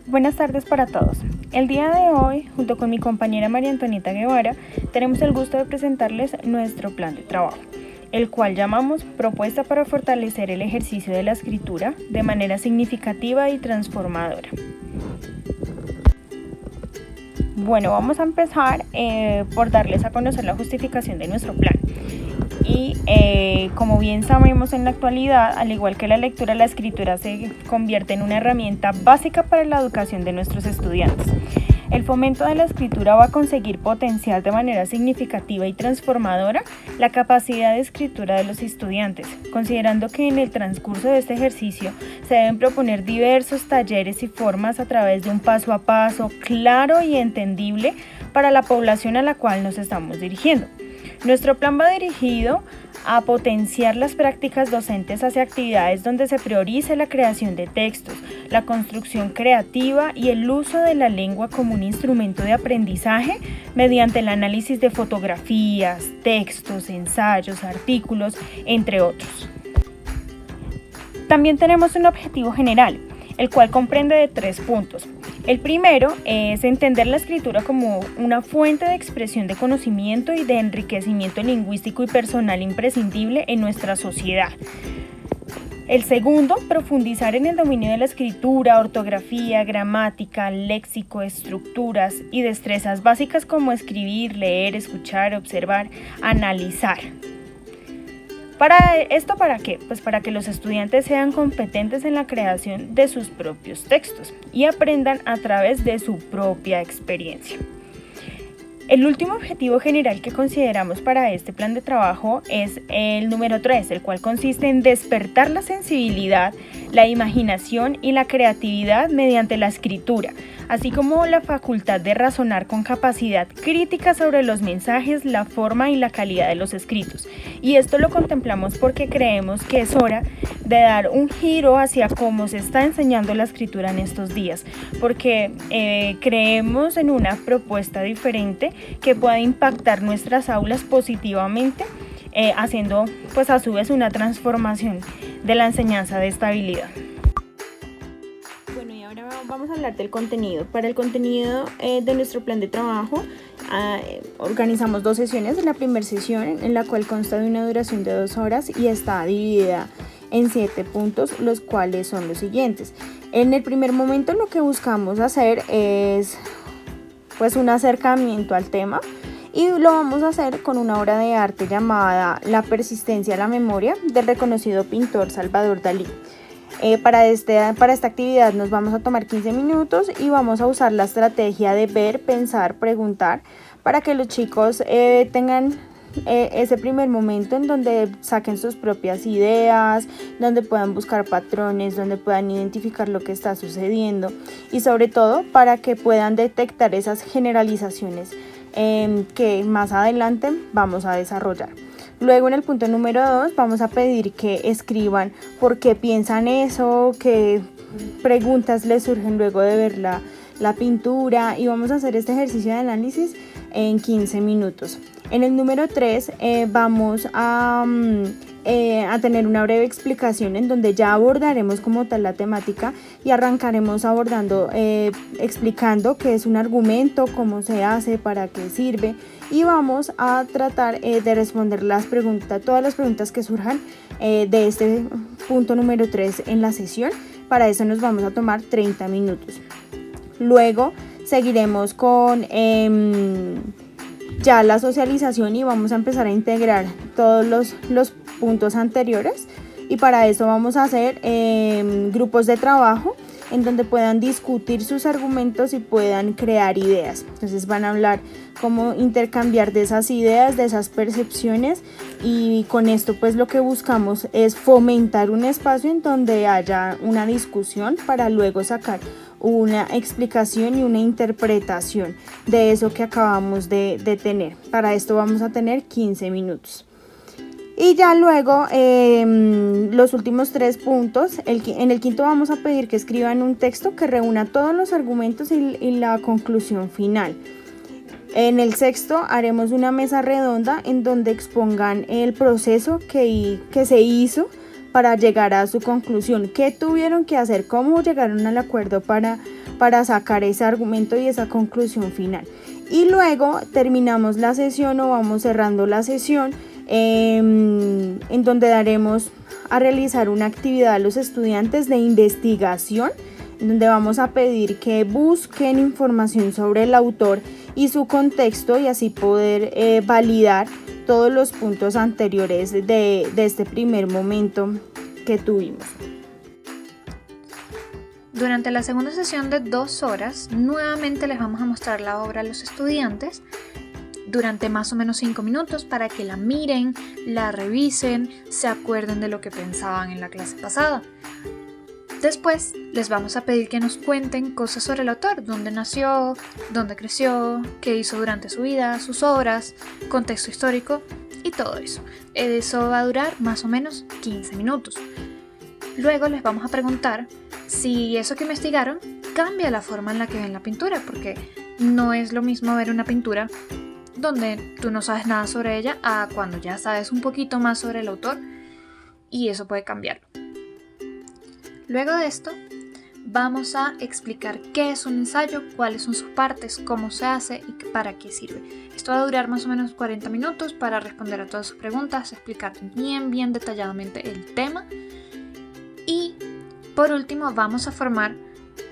Buenas tardes para todos. El día de hoy, junto con mi compañera María Antonieta Guevara, tenemos el gusto de presentarles nuestro plan de trabajo, el cual llamamos Propuesta para fortalecer el ejercicio de la escritura de manera significativa y transformadora. Bueno, vamos a empezar por darles a conocer la justificación de nuestro plan. Y como bien sabemos en la actualidad, al igual que la lectura, la escritura se convierte en una herramienta básica para la educación de nuestros estudiantes. El fomento de la escritura va a conseguir potenciar de manera significativa y transformadora la capacidad de escritura de los estudiantes, considerando que en el transcurso de este ejercicio se deben proponer diversos talleres y formas a través de un paso a paso claro y entendible para la población a la cual nos estamos dirigiendo. Nuestro plan va dirigido a potenciar las prácticas docentes hacia actividades donde se priorice la creación de textos, la construcción creativa y el uso de la lengua como un instrumento de aprendizaje mediante el análisis de fotografías, textos, ensayos, artículos, entre otros. También tenemos un objetivo general, el cual comprende de 3 puntos. El primero es entender la escritura como una fuente de expresión de conocimiento y de enriquecimiento lingüístico y personal imprescindible en nuestra sociedad. El segundo, profundizar en el dominio de la escritura, ortografía, gramática, léxico, estructuras y destrezas básicas como escribir, leer, escuchar, observar, analizar. ¿Para qué? Pues para que los estudiantes sean competentes en la creación de sus propios textos y aprendan a través de su propia experiencia. El último objetivo general que consideramos para este plan de trabajo es el número 3, el cual consiste en despertar la sensibilidad, la imaginación y la creatividad mediante la escritura, así como la facultad de razonar con capacidad crítica sobre los mensajes, la forma y la calidad de los escritos. Y esto lo contemplamos porque creemos que es hora de dar un giro hacia cómo se está enseñando la escritura en estos días, porque creemos en una propuesta diferente que pueda impactar nuestras aulas positivamente, haciendo pues a su vez una transformación de la enseñanza de esta habilidad. Bueno, y ahora vamos a hablar del contenido. Para el contenido de nuestro plan de trabajo organizamos 2 sesiones. La primera sesión, en la cual consta de una duración de 2 horas y está dividida en 7 puntos, los cuales son los siguientes. En el primer momento lo que buscamos hacer es pues un acercamiento al tema, y lo vamos a hacer con una obra de arte llamada La persistencia de la memoria del reconocido pintor Salvador Dalí. Para esta actividad nos vamos a tomar 15 minutos y vamos a usar la estrategia de ver, pensar, preguntar, para que los chicos tengan ese primer momento en donde saquen sus propias ideas, donde puedan buscar patrones, donde puedan identificar lo que está sucediendo y sobre todo para que puedan detectar esas generalizaciones que más adelante vamos a desarrollar. Luego en el punto número 2 vamos a pedir que escriban por qué piensan eso, qué preguntas les surgen luego de ver la pintura, y vamos a hacer este ejercicio de análisis en 15 minutos. En el número 3 vamos a tener una breve explicación en donde ya abordaremos como tal la temática y arrancaremos explicando qué es un argumento, cómo se hace, para qué sirve, y vamos a tratar de responder todas las preguntas que surjan de este punto número 3 en la sesión. Para eso nos vamos a tomar 30 minutos. Luego seguiremos con ya la socialización y vamos a empezar a integrar todos los puntos anteriores, y para eso vamos a hacer grupos de trabajo en donde puedan discutir sus argumentos y puedan crear ideas. Entonces van a hablar cómo intercambiar de esas ideas, de esas percepciones, y con esto pues lo que buscamos es fomentar un espacio en donde haya una discusión para luego sacar una explicación y una interpretación de eso que acabamos de tener. Para esto vamos a tener 15 minutos. Y ya luego los últimos 3 puntos, en el quinto vamos a pedir que escriban un texto que reúna todos los argumentos y la conclusión final. En el sexto haremos una mesa redonda en donde expongan el proceso que se hizo para llegar a su conclusión. ¿Qué tuvieron que hacer? ¿Cómo llegaron al acuerdo para sacar ese argumento y esa conclusión final? Y luego terminamos la sesión o vamos cerrando la sesión en donde daremos a realizar una actividad a los estudiantes de investigación, en donde vamos a pedir que busquen información sobre el autor y su contexto y así poder validar todos los puntos anteriores de este primer momento que tuvimos. Durante la segunda sesión de 2 horas, nuevamente les vamos a mostrar la obra a los estudiantes durante más o menos 5 minutos para que la miren, la revisen, se acuerden de lo que pensaban en la clase pasada. Después les vamos a pedir que nos cuenten cosas sobre el autor, dónde nació, dónde creció, qué hizo durante su vida, sus obras, contexto histórico y todo eso. Eso va a durar más o menos 15 minutos. Luego les vamos a preguntar si eso que investigaron cambia la forma en la que ven la pintura, porque no es lo mismo ver una pintura donde tú no sabes nada sobre ella a cuando ya sabes un poquito más sobre el autor y eso puede cambiarlo. Luego de esto, vamos a explicar qué es un ensayo, cuáles son sus partes, cómo se hace y para qué sirve. Esto va a durar más o menos 40 minutos para responder a todas sus preguntas, explicar bien detalladamente el tema. Y por último, vamos a formar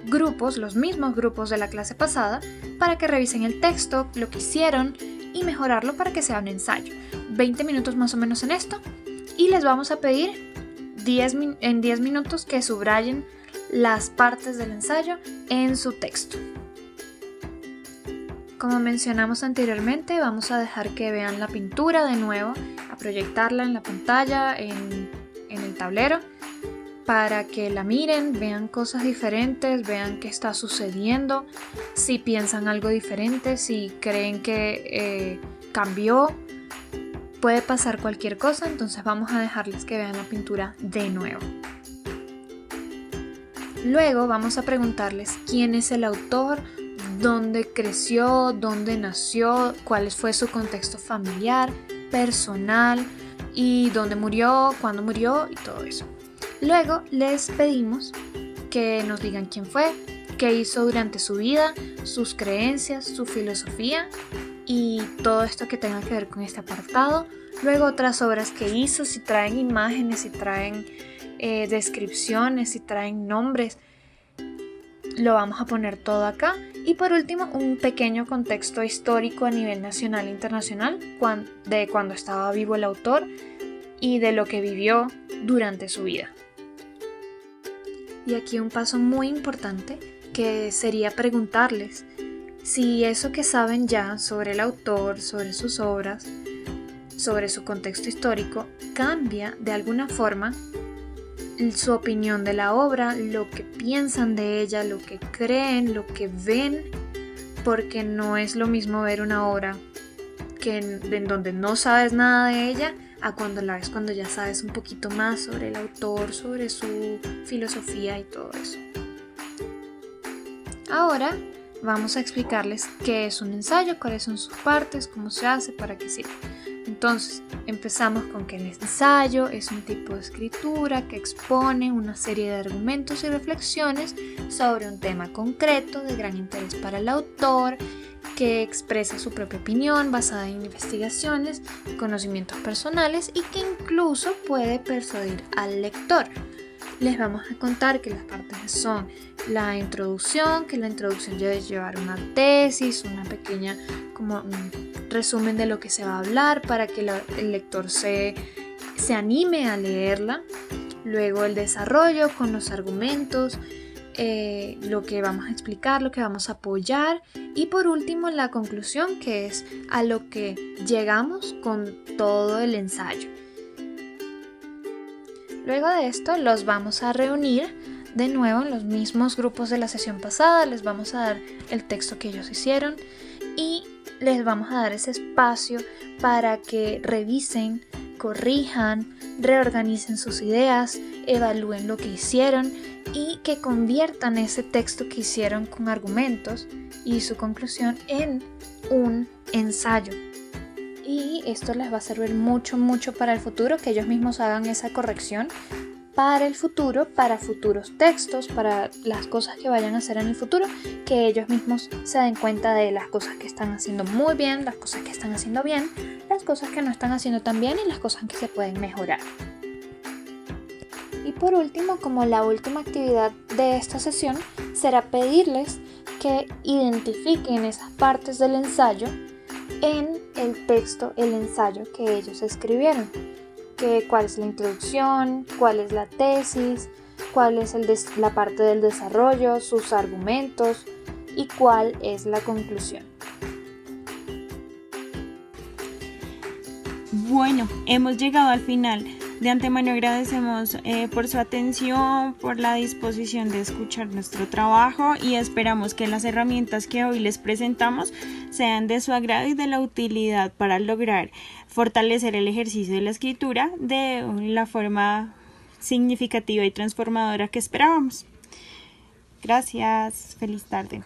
grupos, los mismos grupos de la clase pasada, para que revisen el texto, lo que hicieron y mejorarlo para que sea un ensayo. 20 minutos más o menos en esto y les vamos a pedir en 10 minutos que subrayen las partes del ensayo en su texto. Como mencionamos anteriormente, vamos a dejar que vean la pintura de nuevo, a proyectarla en la pantalla, en el tablero, para que la miren, vean cosas diferentes, vean qué está sucediendo, si piensan algo diferente, si creen que cambió. Puede pasar cualquier cosa, entonces vamos a dejarles que vean la pintura de nuevo. Luego vamos a preguntarles quién es el autor, dónde creció, dónde nació, cuál fue su contexto familiar, personal y dónde murió, cuándo murió y todo eso. Luego les pedimos que nos digan quién fue, qué hizo durante su vida, sus creencias, su filosofía y todo esto que tenga que ver con este apartado. Luego otras obras que hizo, si traen imágenes, si traen descripciones, si traen nombres, lo vamos a poner todo acá. Y por último, un pequeño contexto histórico a nivel nacional e internacional de cuando estaba vivo el autor y de lo que vivió durante su vida. Y aquí un paso muy importante que sería preguntarles si eso que saben ya sobre el autor, sobre sus obras, sobre su contexto histórico, cambia de alguna forma su opinión de la obra, lo que piensan de ella, lo que creen, lo que ven, porque no es lo mismo ver una obra en donde no sabes nada de ella a cuando la ves cuando ya sabes un poquito más sobre el autor, sobre su filosofía y todo eso. Ahora vamos a explicarles qué es un ensayo, cuáles son sus partes, cómo se hace, para qué sirve. Entonces, empezamos con que el ensayo es un tipo de escritura que expone una serie de argumentos y reflexiones sobre un tema concreto de gran interés para el autor, que expresa su propia opinión basada en investigaciones, conocimientos personales y que incluso puede persuadir al lector. Les vamos a contar que las partes son la introducción, que la introducción debe llevar una tesis, una pequeña como resumen de lo que se va a hablar para que el lector se anime a leerla. Luego el desarrollo con los argumentos, lo que vamos a explicar, lo que vamos a apoyar y por último la conclusión, que es a lo que llegamos con todo el ensayo. Luego de esto los vamos a reunir de nuevo en los mismos grupos de la sesión pasada, les vamos a dar el texto que ellos hicieron y les vamos a dar ese espacio para que revisen, corrijan, reorganicen sus ideas, evalúen lo que hicieron y que conviertan ese texto que hicieron con argumentos y su conclusión en un ensayo. Y esto les va a servir mucho para el futuro, que ellos mismos hagan esa corrección para el futuro, para futuros textos, para las cosas que vayan a hacer en el futuro, que ellos mismos se den cuenta de las cosas que están haciendo muy bien, las cosas que están haciendo bien, las cosas que no están haciendo tan bien y las cosas que se pueden mejorar. Y por último, como la última actividad de esta sesión, será pedirles que identifiquen esas partes del ensayo en el texto, el ensayo que ellos escribieron. Cuál es la introducción, cuál es la tesis, cuál es la parte del desarrollo, sus argumentos y cuál es la conclusión. Bueno, hemos llegado al final. De antemano agradecemos por su atención, por la disposición de escuchar nuestro trabajo y esperamos que las herramientas que hoy les presentamos sean de su agrado y de la utilidad para lograr fortalecer el ejercicio de la escritura de la forma significativa y transformadora que esperábamos. Gracias, feliz tarde.